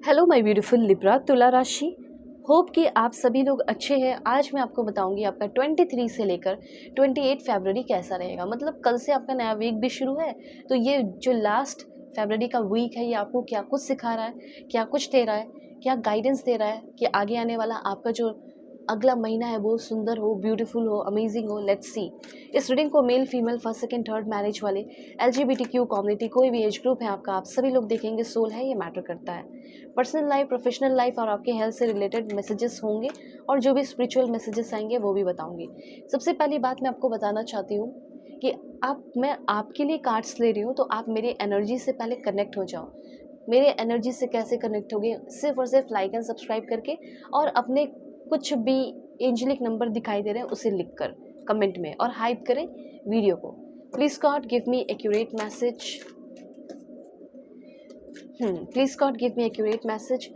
Hello my beautiful Libra तुला राशि। Hope कि आप सभी लोग अच्छे हैं। आज मैं आपको बताऊंगी आपका 23 से लेकर 28 फरवरी कैसा रहेगा। मतलब कल से आपका नया वीक भी शुरू है, तो ये जो लास्ट फरवरी का वीक है ये आपको क्या कुछ सिखा रहा है, क्या कुछ दे रहा है, क्या गाइडेंस दे रहा है कि आगे आने वाला आपका जो अगला महीना है वो सुंदर हो, ब्यूटीफुल हो, अमेजिंग हो। Let's see. इस रीडिंग को male female first second third marriage वाले LGBTQ कम्युनिटी कोई भी एज ग्रुप है आपका, आप सभी लोग देखेंगे। सोल है, ये मैटर करता है। पर्सनल लाइफ, प्रोफेशनल लाइफ और आपके हेल्थ से रिलेटेड मैसेजेस होंगे और जो भी स्पिरिचुअल मैसेजेस आएंगे वो भी बताऊंगी। सबसे पहली बात मैं आपको बताना चाहती हूँ कि मैं आपके लिए कार्ड्स ले रही हूँ, तो आप मेरी एनर्जी से पहले कनेक्ट हो जाओ। मेरे एनर्जी से कैसे कनेक्ट होगे? सिर्फ और सिर्फ लाइक एंड सब्सक्राइब करके और अपने कुछ भी एंजेलिक नंबर दिखाई दे रहे हैं उसे लिख कर कमेंट में और हाइप करें वीडियो को। Please God give me accurate message. Please God give me accurate message.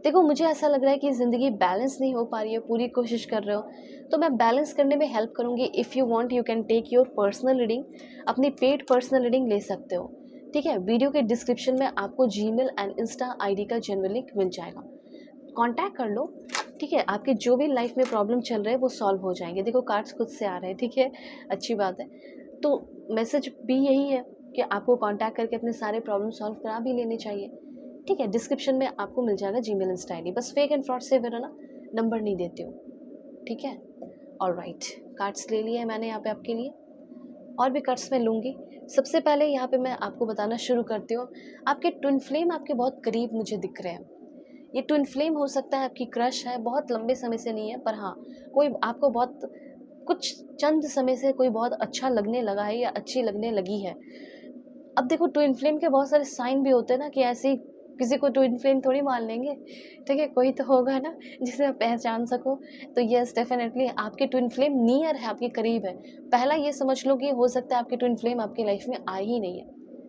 देखो, मुझे ऐसा लग रहा है कि ज़िंदगी बैलेंस नहीं हो पा रही है, पूरी कोशिश कर रहे हो, तो मैं बैलेंस करने में हेल्प करूँगी। If you want you can take your personal reading, अपनी पेड पर्सनल रीडिंग ले सकते हो। ठीक है, वीडियो के डिस्क्रिप्शन में आपको जीमेल एंड इंस्टा आईडी का जेन्युइन लिंक मिल जाएगा, कांटेक्ट कर लो। ठीक है, आपके जो भी लाइफ में प्रॉब्लम चल रहे हैं वो सॉल्व हो जाएंगे। देखो, कार्ड्स खुद से आ रहे हैं, ठीक है, अच्छी बात है। तो मैसेज भी यही है कि आपको कांटेक्ट करके अपने सारे प्रॉब्लम सॉल्व करा भी लेने चाहिए। ठीक है, डिस्क्रिप्शन में आपको मिल जाएगा जीमेल इंस्टा आईडी। बस फेक एंड फ्रॉड से फिर है ना, नंबर नहीं देती हूँ। ठीक है, ऑलराइट। कार्ड्स ले लिए हैं मैंने यहाँ पे आपके लिए, और भी कार्ड्स मैं लूँगी। सबसे पहले यहाँ पे मैं आपको बताना शुरू करती हूँ। आपके ट्विन फ्लेम आपके बहुत करीब मुझे दिख रहे हैं। ये ट्विन फ्लेम हो सकता है आपकी क्रश है, बहुत लंबे समय से नहीं है, पर हाँ, कोई आपको बहुत कुछ चंद समय से कोई बहुत अच्छा लगने लगा है या अच्छी लगने लगी है। अब देखो, ट्विन फ्लेम के बहुत सारे साइन भी होते हैं ना, कि ऐसे ही किसी को ट्विन फ्लेम थोड़ी मान लेंगे। ठीक है, कोई तो होगा ना जिसे आप पहचान सको। तो यस, डेफिनेटली आपके ट्विन फ्लेम नियर है, आपके करीब है। पहला ये समझ लो कि हो सकता है आपके ट्विन फ्लेम आपकी लाइफ में आ ही नहीं है,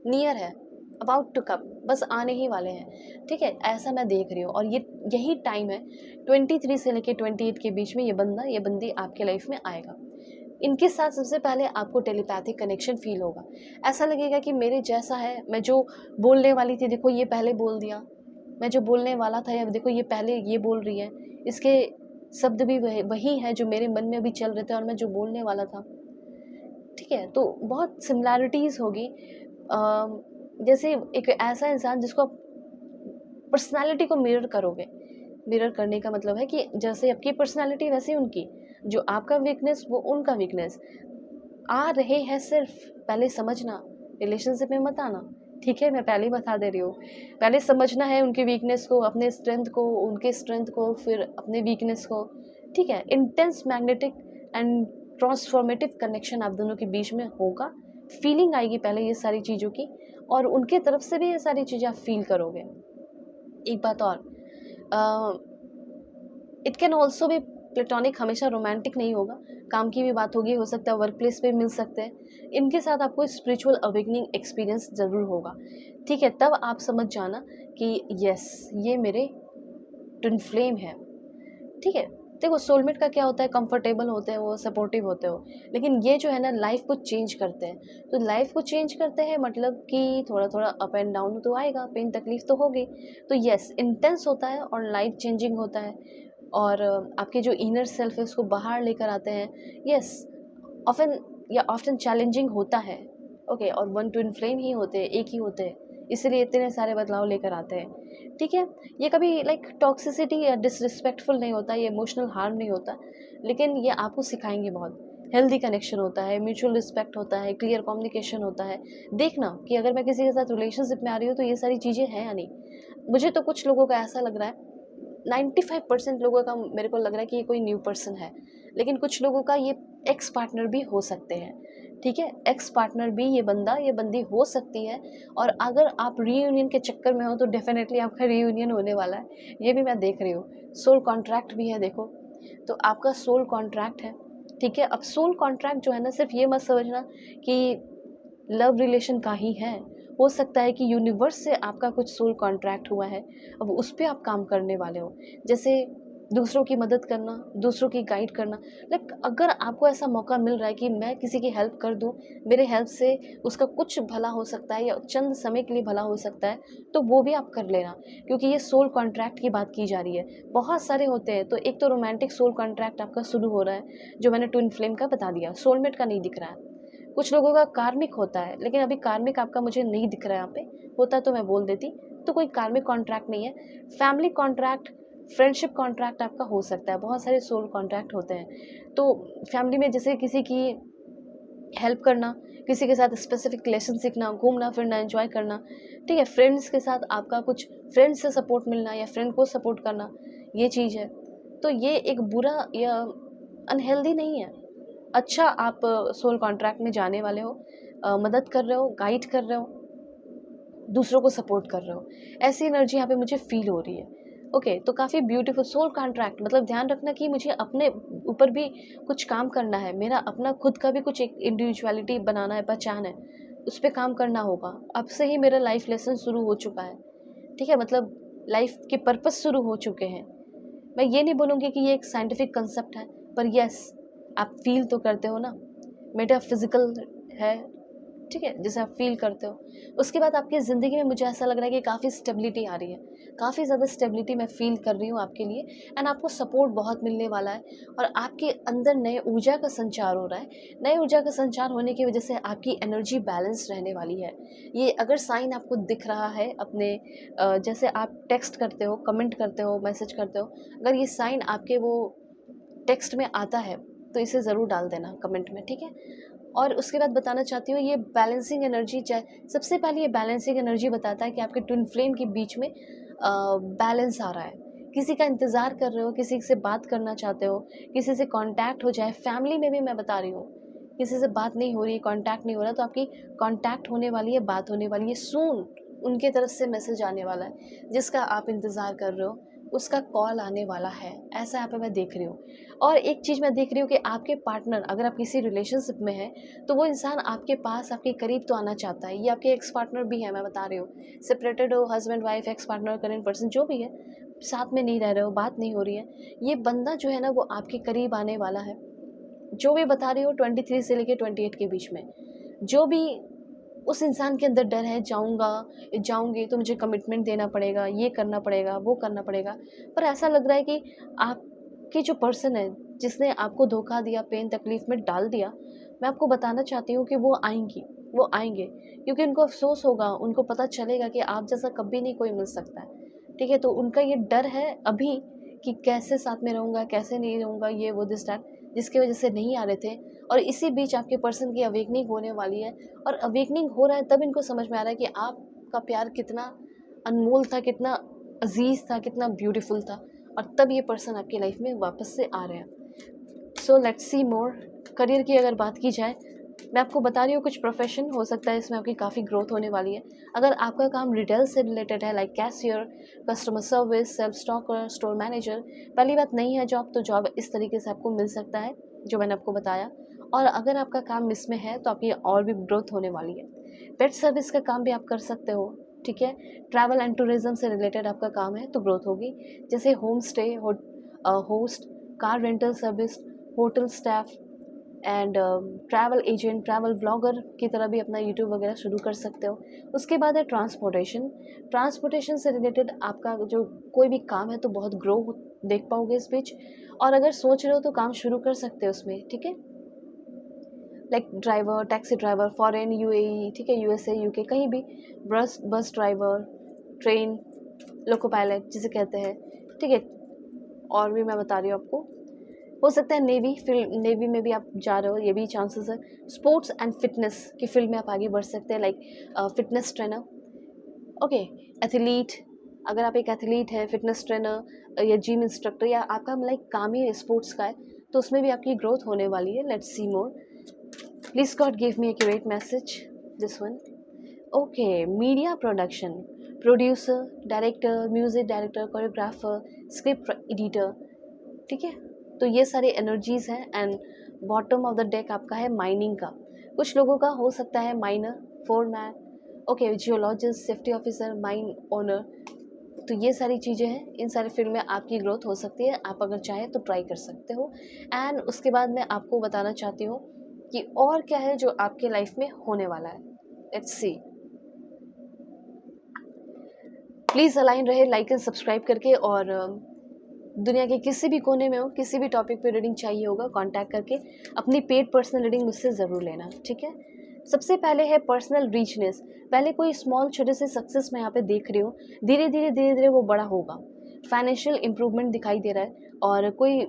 नियर है, अबाउट टू कम, बस आने ही वाले हैं। ठीक है, ऐसा मैं देख रही हूँ, और ये यही टाइम है 23 से लेकर 28 के बीच में ये बंदा ये बंदी आपके लाइफ में आएगा। इनके साथ सबसे पहले आपको टेलीपैथिक कनेक्शन फील होगा। ऐसा लगेगा कि मेरे जैसा है, मैं जो बोलने वाली थी देखो ये पहले बोल दिया, मैं जो बोलने वाला था या देखो ये पहले ये बोल रही है, इसके शब्द भी वही है जो मेरे मन में अभी चल रहे थे और मैं जो बोलने वाला था। ठीक है, तो बहुत सिमिलैरिटीज़ होगी। जैसे एक ऐसा इंसान जिसको आप पर्सनैलिटी को मिरर करोगे। मिरर करने का मतलब है कि जैसे आपकी पर्सनैलिटी वैसे उनकी, जो आपका वीकनेस वो उनका वीकनेस। आ रहे हैं सिर्फ, पहले समझना, रिलेशनशिप में मत आना। ठीक है, मैं पहले ही बता दे रही हूँ। पहले समझना है उनकी वीकनेस को, अपने स्ट्रेंथ को, उनके स्ट्रेंथ को, फिर अपने वीकनेस को। ठीक है, intense magnetic and transformative connection आप दोनों के बीच में होगा। फीलिंग आएगी पहले ये सारी चीज़ों की, और उनके तरफ से भी ये सारी चीज़ें आप फील करोगे। एक बात और, इट कैन ऑल्सो भी प्लेटोनिक, हमेशा रोमांटिक नहीं होगा। काम की भी बात होगी, हो सकता है वर्क प्लेस पे मिल सकते हैं। इनके साथ आपको स्पिरिचुअल अवेकनिंग एक्सपीरियंस ज़रूर होगा। ठीक है, तब आप समझ जाना कि यस, ये मेरे ट्विन फ्लेम है। ठीक है, देखो सोलमेट का क्या होता है, कंफर्टेबल होते हैं वो, सपोर्टिव होते हो, लेकिन ये जो है ना लाइफ को चेंज करते हैं। तो लाइफ को चेंज करते हैं मतलब कि थोड़ा थोड़ा अप एंड डाउन तो आएगा, पेन तकलीफ तो होगी। तो यस, इंटेंस होता है और लाइफ चेंजिंग होता है, और आपके जो इनर सेल्फ है उसको बाहर लेकर आते हैं। यस, ऑफन या ऑफ्टन चैलेंजिंग होता है। ओके, और वन ट्विन फ्लेम ही होते हैं, एक ही होते हैं, इसलिए इतने सारे बदलाव लेकर आते हैं। ठीक है, ये कभी लाइक टॉक्सिसिटी या डिसरिस्पेक्टफुल नहीं होता, ये इमोशनल हार्म नहीं होता, लेकिन ये आपको सिखाएंगे बहुत। हेल्दी कनेक्शन होता है, म्यूचुअल रिस्पेक्ट होता है, क्लियर कम्युनिकेशन होता है। देखना कि अगर मैं किसी के साथ रिलेशनशिप में आ रही हूँ तो ये सारी चीज़ें हैं या नहीं। मुझे तो कुछ लोगों का ऐसा लग रहा है, 95% लोगों का मेरे को लग रहा है कि ये कोई न्यू पर्सन है, लेकिन कुछ लोगों का ये एक्स पार्टनर भी हो सकते हैं। ठीक है, एक्स पार्टनर भी ये बंदा ये बंदी हो सकती है, और अगर आप रीयूनियन के चक्कर में हो तो डेफिनेटली आपका रीयूनियन होने वाला है, ये भी मैं देख रही हूँ। सोल कॉन्ट्रैक्ट भी है देखो, तो आपका सोल कॉन्ट्रैक्ट है। ठीक है, अब सोल कॉन्ट्रैक्ट जो है ना, सिर्फ ये मत समझना कि लव रिलेशन का ही है। हो सकता है कि यूनिवर्स से आपका कुछ सोल कॉन्ट्रैक्ट हुआ है, अब उस पर आप काम करने वाले हो। जैसे दूसरों की मदद करना, दूसरों की गाइड करना। लाइक अगर आपको ऐसा मौका मिल रहा है कि मैं किसी की हेल्प कर दूँ, मेरे हेल्प से उसका कुछ भला हो सकता है या चंद समय के लिए भला हो सकता है, तो वो भी आप कर लेना, क्योंकि ये सोल कॉन्ट्रैक्ट की बात की जा रही है। बहुत सारे होते हैं, तो एक तो रोमांटिक सोल कॉन्ट्रैक्ट आपका शुरू हो रहा है, जो मैंने ट्विन फ्लेम का बता दिया, सोलमेट का नहीं दिख रहा है। कुछ लोगों का कार्मिक होता है, लेकिन अभी कार्मिक आपका मुझे नहीं दिख रहा है यहाँ पे, होता तो मैं बोल देती। तो कोई कार्मिक कॉन्ट्रैक्ट नहीं है। फैमिली कॉन्ट्रैक्ट, फ्रेंडशिप कॉन्ट्रैक्ट आपका हो सकता है, बहुत सारे सोल कॉन्ट्रैक्ट होते हैं। तो फैमिली में जैसे किसी की हेल्प करना, किसी के साथ स्पेसिफिक लेसन सीखना, घूमना फिरना, एंजॉय करना, ठीक है। फ्रेंड्स के साथ आपका कुछ फ्रेंड से सपोर्ट मिलना या फ्रेंड को सपोर्ट करना, ये चीज़ है। तो ये एक बुरा या अनहेल्दी नहीं है। अच्छा, आप सोल कॉन्ट्रैक्ट में जाने वाले हो, मदद कर रहे हो, गाइड कर रहे हो, दूसरों को सपोर्ट कर रहे हो, ऐसी एनर्जी यहाँ पे मुझे फील हो रही है। ओके, तो काफ़ी ब्यूटीफुल सोल कॉन्ट्रैक्ट, मतलब ध्यान रखना कि मुझे अपने ऊपर भी कुछ काम करना है, मेरा अपना खुद का भी कुछ एक इंडिविजुअलिटी बनाना है, पहचान है, उस पर काम करना होगा। अब से ही मेरा लाइफ लेसन शुरू हो चुका है, ठीक है, मतलब लाइफ के पर्पस शुरू हो चुके हैं। मैं ये नहीं बोलूँगी कि ये एक साइंटिफिक कंसेप्ट है, पर यस, आप फील तो करते हो ना, मेटाफिजिकल है, ठीक है, जैसे आप फील करते हो। उसके बाद आपकी ज़िंदगी में मुझे ऐसा लग रहा है कि काफ़ी स्टेबिलिटी आ रही है, काफ़ी ज़्यादा स्टेबिलिटी मैं फ़ील कर रही हूँ आपके लिए। एंड आपको सपोर्ट बहुत मिलने वाला है, और आपके अंदर नए ऊर्जा का संचार हो रहा है। नए ऊर्जा का संचार होने की वजह से आपकी एनर्जी बैलेंस रहने वाली है। ये अगर साइन आपको दिख रहा है अपने जैसे आप टेक्स्ट करते हो, कमेंट करते हो, मैसेज करते हो, अगर ये साइन आपके वो टेक्स्ट में आता है, तो इसे ज़रूर डाल देना कमेंट में, ठीक है। और उसके बाद बताना चाहती हूँ, ये बैलेंसिंग एनर्जी, सबसे पहले ये बैलेंसिंग एनर्जी बताता है कि आपके ट्विन फ्लेम के बीच में बैलेंस आ रहा है। किसी का इंतज़ार कर रहे हो, किसी से बात करना चाहते हो, किसी से कांटेक्ट हो जाए, फैमिली में भी मैं बता रही हूँ, किसी से बात नहीं हो रही, कांटेक्ट नहीं हो रहा, तो आपकी कांटेक्ट होने वाली है, बात होने वाली है सून। उनके तरफ से मैसेज आने वाला है, जिसका आप इंतज़ार कर रहे हो, उसका कॉल आने वाला है, ऐसा यहाँ पे मैं देख रही हूँ। और एक चीज़ मैं देख रही हूँ कि आपके पार्टनर, अगर आप किसी रिलेशनशिप में हैं, तो वो इंसान आपके पास, आपके करीब तो आना चाहता है। ये आपके एक्स पार्टनर भी है, मैं बता रही हूँ, सेपरेटेड हो, husband wife, ex partner, current person, जो भी है, साथ में नहीं रह रहे हो, बात नहीं हो रही है, ये बंदा जो है ना, वो आपके करीब आने वाला है। जो भी बता रही हो, 23 से लेकर 28 के बीच में, जो भी उस इंसान के अंदर डर है, जाऊँगा, जाऊँगी तो मुझे कमिटमेंट देना पड़ेगा, ये करना पड़ेगा, वो करना पड़ेगा। पर ऐसा लग रहा है कि आपके जो पर्सन है, जिसने आपको धोखा दिया, पेन तकलीफ़ में डाल दिया, मैं आपको बताना चाहती हूँ कि वो आएँगी, वो आएँगे, क्योंकि उनको अफ़सोस होगा, उनको पता चलेगा कि आप जैसा कभी नहीं कोई मिल सकता है, ठीक है? तो उनका ये डर है अभी कि कैसे साथ में रहूँगा, कैसे नहीं रहूँगा, ये वो दिस दैट, जिसकी वजह से नहीं आ रहे थे। और इसी बीच आपके पर्सन की अवेकनिंग होने वाली है, और अवेकनिंग हो रहा है तब इनको समझ में आ रहा है कि आपका प्यार कितना अनमोल था, कितना अजीज था, कितना ब्यूटीफुल था, और तब ये पर्सन आपकी लाइफ में वापस से आ रहे हैं। So let's see more. Career की अगर बात की जाए, मैं आपको बता रही हूँ कुछ प्रोफेशन हो सकता है इसमें आपकी काफ़ी ग्रोथ होने वाली है। अगर आपका काम रिटेल से रिलेटेड है, like cashier, customer service, self stalker, store manager, पहली बात नहीं है जॉब, तो जॉब इस तरीके से आपको मिल सकता है जो मैंने आपको बताया। और अगर आपका काम इसमें है तो आपकी और भी ग्रोथ होने वाली है। पेट सर्विस का काम भी आप कर सकते हो, ठीक है। ट्रैवल एंड टूरिज्म से रिलेटेड आपका काम है तो ग्रोथ होगी, जैसे home stay, host, car rental service, hotel staff, and travel agent, travel blogger की तरह भी अपना यूट्यूब वगैरह शुरू कर सकते हो। उसके बाद है ट्रांसपोर्टेशन। ट्रांसपोर्टेशन से रिलेटेड आपका जो कोई भी काम है तो बहुत ग्रो देख पाओगे इस बीच, और अगर सोच रहे हो तो काम शुरू कर सकते हो उसमें, ठीक है। Like driver, taxi driver, foreign, UAE, ठीक है, यूएसए, यूके, कहीं भी, bus driver, train, loco pilot जिसे कहते हैं, ठीक है। और भी मैं बता रही हूँ आपको, हो सकता है नेवी फील्ड, नेवी में भी आप जा रहे हो, ये भी चांसेस है। स्पोर्ट्स एंड फिटनेस की फील्ड में आप आगे बढ़ सकते हैं, like fitness trainer, okay, athlete, अगर आप एक एथलीट है, फिटनेस ट्रेनर या जिम इंस्ट्रक्टर, या आपका लाइक काम ही स्पोर्ट्स का है, तो उसमें भी आपकी ग्रोथ होने वाली है। Let's see more. Please God give me accurate message, this one. Okay, media production, producer, director, music director, choreographer, script editor, ठीक है। तो ये सारी एनर्जीज़ हैं। And bottom of the deck आपका है माइनिंग का। कुछ लोगों का हो सकता है minor, foreman, okay, geologist, safety officer, mine owner, तो ये सारी चीज़ें हैं, इन सारे फील्ड में आपकी ग्रोथ हो सकती है, आप अगर चाहें तो ट्राई कर सकते हो। एंड उसके बाद मैं आपको बताना चाहती हूँ कि और क्या है जो आपके लाइफ में होने वाला है। Let's see. प्लीज़ अलाइन रहे लाइक एंड सब्सक्राइब करके, और दुनिया के किसी भी कोने में हो, किसी भी टॉपिक पे रीडिंग चाहिए होगा, कांटेक्ट करके अपनी पेड पर्सनल रीडिंग मुझसे ज़रूर लेना, ठीक है। सबसे पहले है पर्सनल रीचनेस। पहले कोई स्मॉल छोटे से सक्सेस मैं यहाँ पे देख रही हूँ, धीरे धीरे वो बड़ा होगा। फाइनेंशियल इंप्रूवमेंट दिखाई दे रहा है, और कोई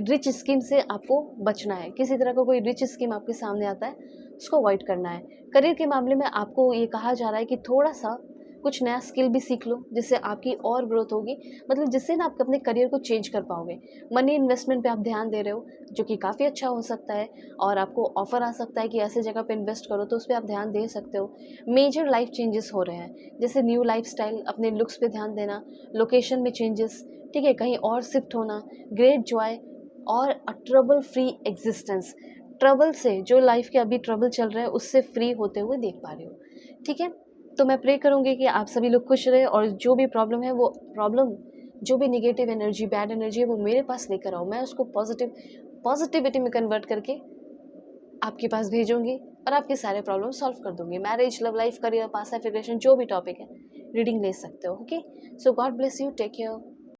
रिच स्कीम से आपको बचना है। किसी तरह का कोई रिच स्कीम आपके सामने आता है, उसको अवॉइड करना है। करियर के मामले में आपको ये कहा जा रहा है कि थोड़ा सा कुछ नया स्किल भी सीख लो, जिससे आपकी और ग्रोथ होगी, मतलब जिससे ना आप अपने करियर को चेंज कर पाओगे। मनी इन्वेस्टमेंट पे आप ध्यान दे रहे हो, जो कि काफ़ी अच्छा हो सकता है, और आपको ऑफर आ सकता है कि ऐसे जगह पे इन्वेस्ट करो, तो उस पर आप ध्यान दे सकते हो। मेजर लाइफ चेंजेस हो रहे हैं, जैसे न्यू लाइफस्टाइल, अपने लुक्स पे ध्यान देना, लोकेशन में चेंजेस, ठीक है, कहीं और शिफ्ट होना, ग्रेट जॉय, और a trouble free existence. Trouble से, जो लाइफ के अभी ट्रबल चल रहा है, उससे फ्री होते हुए देख पा रहे हो, ठीक है। तो मैं प्रे करूँगी कि आप सभी लोग खुश रहे, और जो भी प्रॉब्लम है, वो प्रॉब्लम, जो भी नेगेटिव एनर्जी, बैड एनर्जी है, वो मेरे पास लेकर आओ। मैं उसको पॉजिटिविटी में कन्वर्ट करके आपके पास भेजूँगी, और आपके सारे प्रॉब्लम सॉल्व कर दूँगी। Marriage, love life, career, past life regression, जो भी टॉपिक है, रीडिंग ले सकते हो, okay. So God bless you, take care.